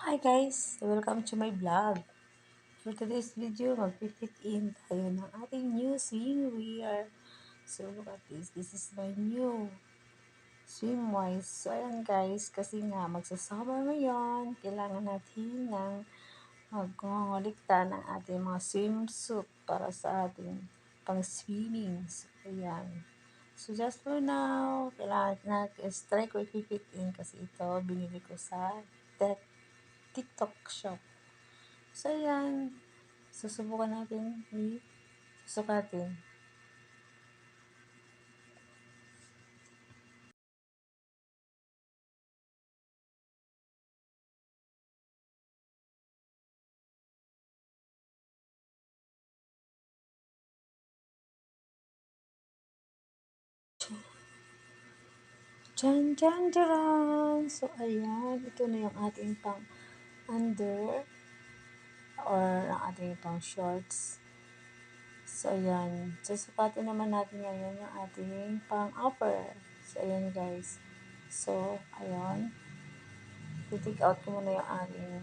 Hi guys! Welcome to my vlog. For today's video, mag-fit in tayo ng ating new swimwear. So look at this. This is my new swimwear. So ayan guys, kasi nga magsasummer ngayon, kailangan natin ng magkungulikta ng ating mga swimsuit para sa ating pang-swimming. So ayan. So just for now, kailangan na-try ko i-fit in kasi ito binili ko sa TikTok shop. So, ayan. Susubukan natin susukatin. Jan, jan, jaran! So, ayan. Ito na yung ating pang under or ang ating pang shorts. So, ayan. Susukatin naman natin ngayon yung ating pang upper. So, ayan guys. So, ayan. I-take out ko muna yung ating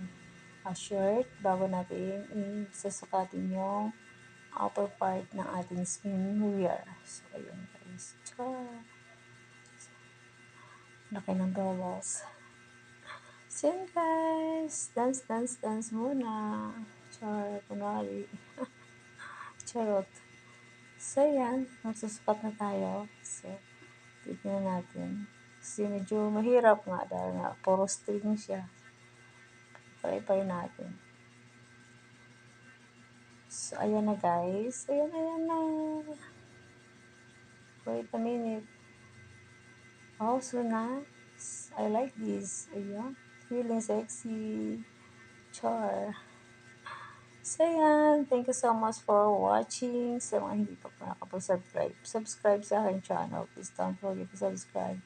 shirt bago natin i-susukatin yung upper part ng ating swimwear. So, ayan guys. Tara! Laki ng bubbles. So, yun guys. Dance, dance, dance muna. Char, kunwari. Charot. So, yan. Magsusukat na tayo. So, tignan natin. Kasi medyo mahirap nga dahil nga puro string siya. Try natin. So, ayan na guys. Ayan na. Wait a minute. Oh, so nice. I like this. Ayan. Feeling sexy. Char. So, yan. Thank you so much for watching. Sa mga hindi pa po nakapag-subscribe, subscribe sa aking channel. Please don't forget to subscribe.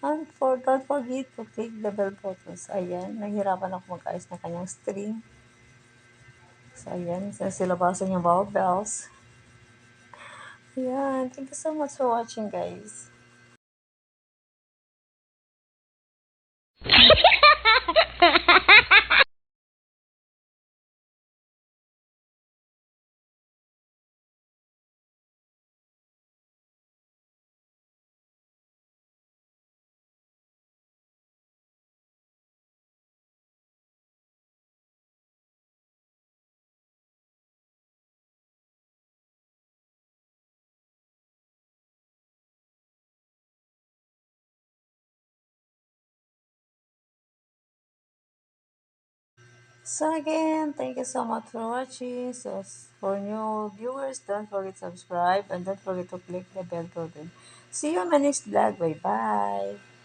And don't forget to click the bell buttons. Ayan. Nahihirapan ako mag-ayos ng kanyang string. So, ayan. Sa silabasan yung bubbles. Ayan. Thank you so much for watching, guys. So again, thank you so much for watching. So for new viewers, don't forget to subscribe and don't forget to click the bell button. See you on my next vlog. Bye bye.